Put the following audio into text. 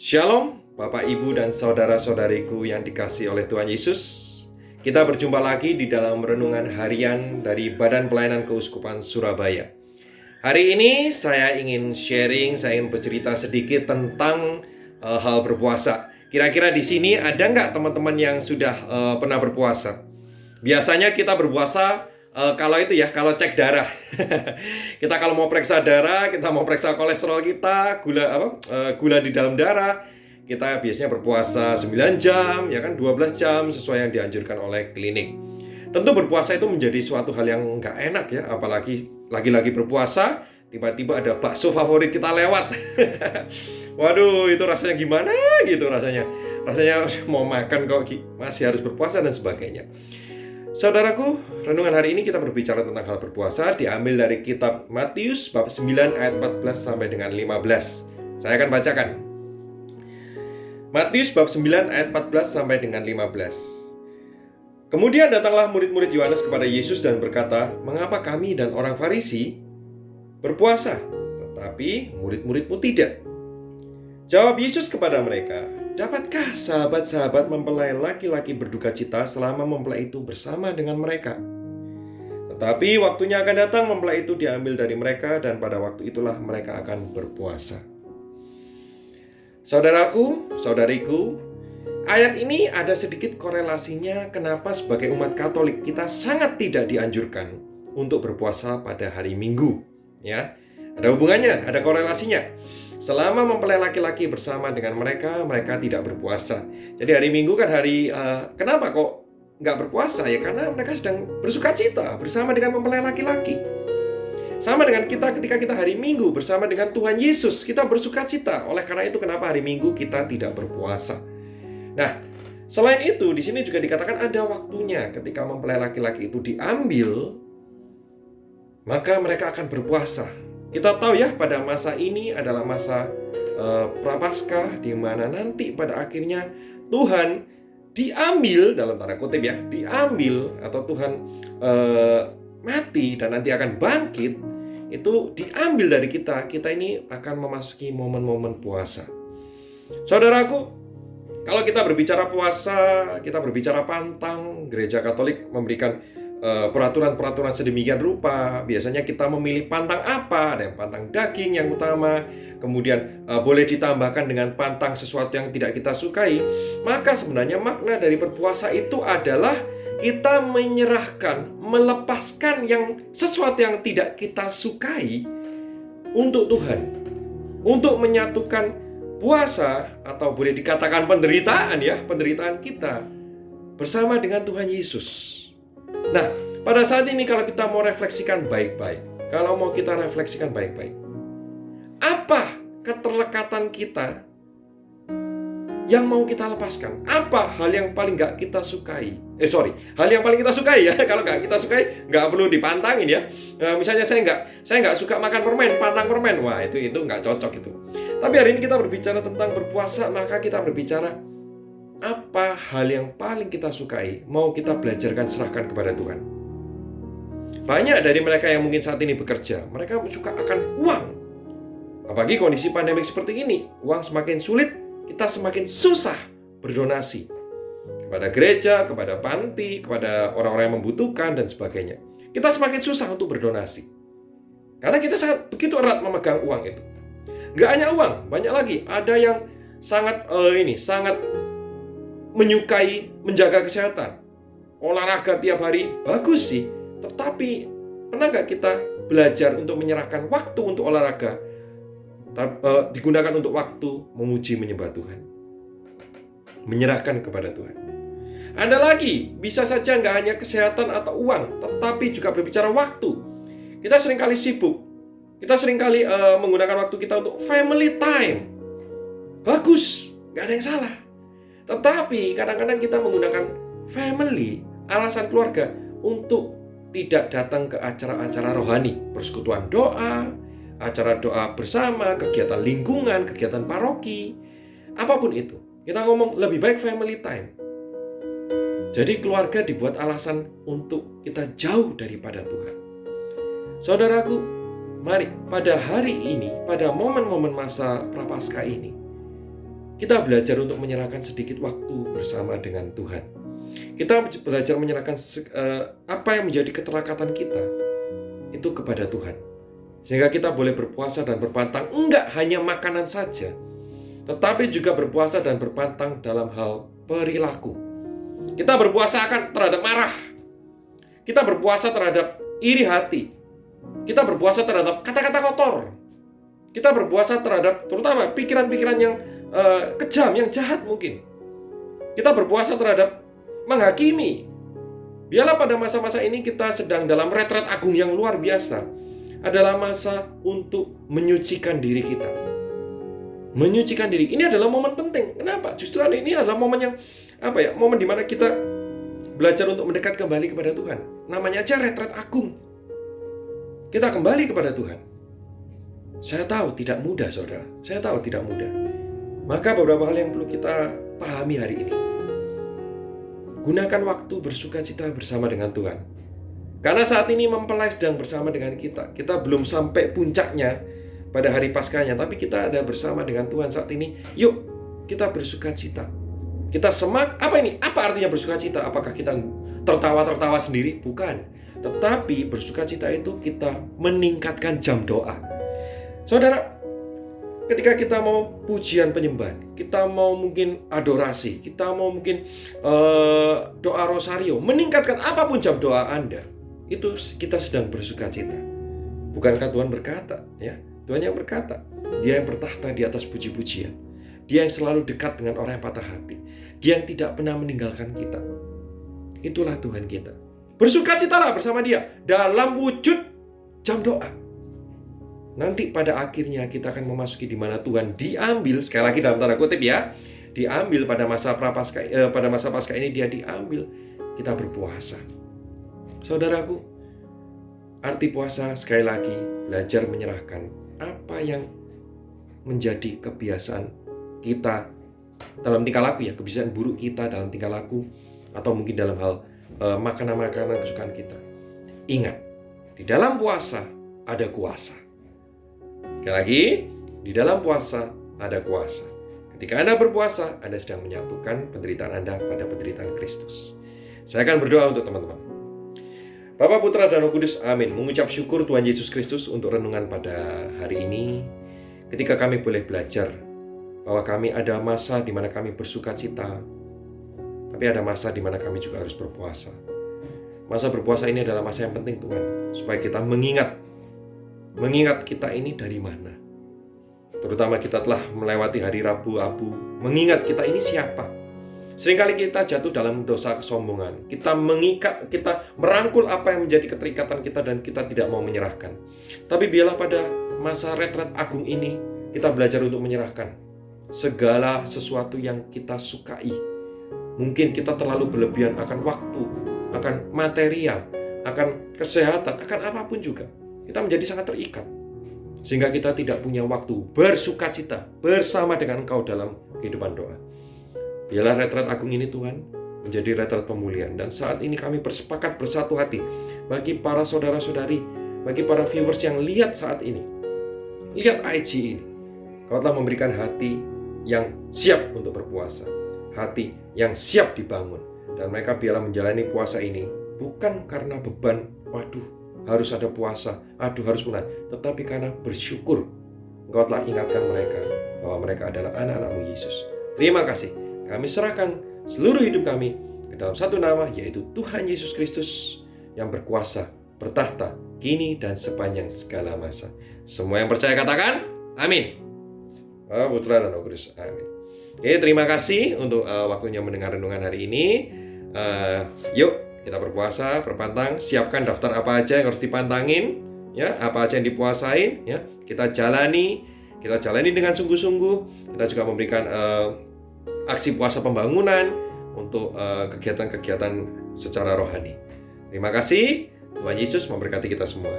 Shalom, Bapak, Ibu, dan saudara-saudariku yang dikasihi oleh Tuhan Yesus. Kita berjumpa lagi di dalam renungan harian dari Badan Pelayanan Keuskupan Surabaya. Hari ini saya ingin sharing, saya ingin bercerita sedikit tentang hal berpuasa. Kira-kira di sini ada nggak teman-teman yang sudah pernah berpuasa? Biasanya kita berpuasa kalau cek darah. Kita kalau mau periksa darah, kita mau periksa kolesterol kita, gula di dalam darah, kita biasanya berpuasa 9 jam, ya kan, 12 jam sesuai yang dianjurkan oleh klinik. Tentu berpuasa itu menjadi suatu hal yang nggak enak ya, apalagi lagi-lagi berpuasa, tiba-tiba ada bakso favorit kita lewat. Waduh, itu rasanya gimana gitu rasanya. Rasanya mau makan kok masih harus berpuasa dan sebagainya. Saudaraku, renungan hari ini kita berbicara tentang hal berpuasa diambil dari kitab Matius bab 9 ayat 14 sampai dengan 15. Saya akan bacakan. Matius bab 9 ayat 14 sampai dengan 15. Kemudian datanglah murid-murid Yohanes kepada Yesus dan berkata, "Mengapa kami dan orang Farisi berpuasa, tetapi murid-muridmu tidak?" Jawab Yesus kepada mereka, "Dapatkah sahabat-sahabat mempelai laki-laki berduka cita selama mempelai itu bersama dengan mereka? Tetapi waktunya akan datang mempelai itu diambil dari mereka dan pada waktu itulah mereka akan berpuasa." Saudaraku, saudariku, ayat ini ada sedikit korelasinya kenapa sebagai umat Katolik kita sangat tidak dianjurkan untuk berpuasa pada hari Minggu. Ya, ada hubungannya, ada korelasinya. Selama mempelai laki-laki bersama dengan mereka, mereka tidak berpuasa. Jadi hari Minggu kan hari, kenapa kok nggak berpuasa? Ya karena mereka sedang bersuka cita bersama dengan mempelai laki-laki. Sama dengan kita ketika kita hari Minggu bersama dengan Tuhan Yesus, kita bersuka cita. Oleh karena itu kenapa hari Minggu kita tidak berpuasa. Nah, selain itu di sini juga dikatakan ada waktunya ketika mempelai laki-laki itu diambil, maka mereka akan berpuasa. Kita tahu ya, pada masa ini adalah masa Prapaskah, di mana nanti pada akhirnya Tuhan diambil, dalam tanda kutip ya, diambil atau Tuhan mati dan nanti akan bangkit, itu diambil dari kita. Kita ini akan memasuki momen-momen puasa. Saudaraku, kalau kita berbicara puasa, kita berbicara pantang, Gereja Katolik memberikan peraturan-peraturan sedemikian rupa. Biasanya kita memilih pantang apa? Ada yang pantang daging yang utama, kemudian boleh ditambahkan dengan pantang sesuatu yang tidak kita sukai. Maka sebenarnya makna dari berpuasa itu adalah kita menyerahkan, melepaskan sesuatu yang tidak kita sukai untuk Tuhan, untuk menyatukan puasa, atau boleh dikatakan penderitaan kita bersama dengan Tuhan Yesus. Nah, pada saat ini kalau kita mau refleksikan baik-baik, apa keterlekatan kita yang mau kita lepaskan? Apa hal yang paling nggak kita sukai? Hal yang paling kita sukai ya. Kalau nggak kita sukai, nggak perlu dipantangin ya. Misalnya saya nggak suka makan permen, pantang permen. Wah, itu nggak cocok itu. Tapi hari ini kita berbicara tentang berpuasa, maka kita berbicara apa hal yang paling kita sukai, mau kita belajarkan, serahkan kepada Tuhan. Banyak dari mereka yang mungkin saat ini bekerja, mereka suka akan uang. Apalagi kondisi pandemik seperti ini, uang semakin sulit, kita semakin susah berdonasi kepada gereja, kepada panti, kepada orang-orang yang membutuhkan dan sebagainya. Kita semakin susah untuk berdonasi karena kita begitu erat memegang uang itu. Gak hanya uang, banyak lagi. Ada yang sangat menyukai menjaga kesehatan, olahraga tiap hari, bagus sih. Tetapi pernah gak kita belajar untuk menyerahkan waktu untuk olahraga, digunakan untuk waktu memuji menyembah Tuhan, menyerahkan kepada Tuhan. Ada lagi, bisa saja nggak hanya kesehatan atau uang, tetapi juga berbicara waktu. Kita seringkali sibuk, kita seringkali menggunakan waktu kita untuk family time. Bagus, nggak ada yang salah. Tetapi kadang-kadang kita menggunakan family, alasan keluarga, untuk tidak datang ke acara-acara rohani, persekutuan doa, acara doa bersama, kegiatan lingkungan, kegiatan paroki, apapun itu. Kita ngomong lebih baik family time. Jadi keluarga dibuat alasan untuk kita jauh daripada Tuhan. Saudaraku, mari pada hari ini, pada momen-momen masa Prapaskah ini, kita belajar untuk menyerahkan sedikit waktu bersama dengan Tuhan. Kita belajar menyerahkan apa yang menjadi keterlekatan kita itu kepada Tuhan. Sehingga kita boleh berpuasa dan berpantang enggak hanya makanan saja, tetapi juga berpuasa dan berpantang dalam hal perilaku. Kita berpuasa akan terhadap marah. Kita berpuasa terhadap iri hati. Kita berpuasa terhadap kata-kata kotor. Kita berpuasa terhadap terutama pikiran-pikiran yang kejam, yang jahat mungkin. Kita berpuasa terhadap menghakimi. Biarlah pada masa-masa ini kita sedang dalam retret agung yang luar biasa. Adalah masa untuk menyucikan diri kita. Menyucikan diri. Ini adalah momen penting. Kenapa? Justru ini adalah momen yang momen di mana kita belajar untuk mendekat kembali kepada Tuhan. Namanya aja retret agung. Kita kembali kepada Tuhan. Saya tahu tidak mudah, saudara. Saya tahu tidak mudah. Maka beberapa hal yang perlu kita pahami hari ini. Gunakan waktu bersukacita bersama dengan Tuhan. Karena saat ini mempelai sedang bersama dengan kita. Kita belum sampai puncaknya pada hari Paskahnya, tapi kita ada bersama dengan Tuhan saat ini. Yuk, kita bersukacita. Kita apa ini? Apa artinya bersukacita? Apakah kita tertawa-tertawa sendiri? Bukan. Tetapi bersukacita itu kita meningkatkan jam doa. Saudara, ketika kita mau pujian penyembahan, kita mau mungkin adorasi, kita mau mungkin doa rosario, meningkatkan apapun jam doa Anda, itu kita sedang bersukacita. Bukankah Tuhan berkata, ya? Tuhan yang berkata, Dia yang bertahta di atas puji-pujian. Dia yang selalu dekat dengan orang yang patah hati. Dia yang tidak pernah meninggalkan kita. Itulah Tuhan kita. Bersukacitalah bersama Dia dalam wujud jam doa. Nanti pada akhirnya kita akan memasuki di mana Tuhan diambil, sekali lagi dalam tanda kutip ya, diambil pada masa Prapaskah, pada masa Paskah ini Dia diambil. Kita berpuasa. Saudaraku, arti puasa sekali lagi belajar menyerahkan apa yang menjadi kebiasaan kita dalam tingkah laku ya, kebiasaan buruk kita dalam tingkah laku, atau mungkin dalam hal makanan-makanan kesukaan kita. Ingat, di dalam puasa ada kuasa. Sekali lagi, di dalam puasa ada kuasa. Ketika Anda berpuasa, Anda sedang menyatukan penderitaan Anda pada penderitaan Kristus. Saya akan berdoa untuk teman-teman. Bapa, Putra, dan Roh Kudus, amin. Mengucap syukur Tuhan Yesus Kristus untuk renungan pada hari ini. Ketika kami boleh belajar bahwa kami ada masa di mana kami bersukacita, tapi ada masa di mana kami juga harus berpuasa. Masa berpuasa ini adalah masa yang penting Tuhan, supaya kita mengingat kita ini dari mana. Terutama kita telah melewati hari Rabu Abu, mengingat kita ini siapa. Seringkali kita jatuh dalam dosa kesombongan. Kita merangkul apa yang menjadi keterikatan kita dan kita tidak mau menyerahkan. Tapi biarlah pada masa retret agung ini kita belajar untuk menyerahkan segala sesuatu yang kita sukai. Mungkin kita terlalu berlebihan akan waktu, akan material, akan kesehatan, akan apapun juga. Kita menjadi sangat terikat. Sehingga kita tidak punya waktu bersukacita bersama dengan Engkau dalam kehidupan doa. Biarlah retret agung ini Tuhan menjadi retret pemulihan. Dan saat ini kami bersepakat bersatu hati bagi para saudara-saudari, bagi para viewers yang lihat saat ini, lihat IG ini. Kau telah memberikan hati yang siap untuk berpuasa, hati yang siap dibangun. Dan mereka biarlah menjalani puasa ini bukan karena beban, harus ada puasa, harus menahan, tetapi karena bersyukur Engkau telah ingatkan mereka bahwa mereka adalah anak-anak-Mu Yesus. Terima kasih. Kami serahkan seluruh hidup kami ke dalam satu nama, yaitu Tuhan Yesus Kristus yang berkuasa, bertahta, kini dan sepanjang segala masa. Semua yang percaya katakan, amin. Putra dan Roh Kudus, amin. Oke, terima kasih untuk waktunya mendengar renungan hari ini. Yuk kita berpuasa, berpantang, siapkan daftar apa aja yang harus dipantangin, ya, apa aja yang dipuasain, ya. Kita jalani dengan sungguh-sungguh. Kita juga memberikan aksi puasa pembangunan untuk kegiatan-kegiatan secara rohani. Terima kasih. Tuhan Yesus memberkati kita semua.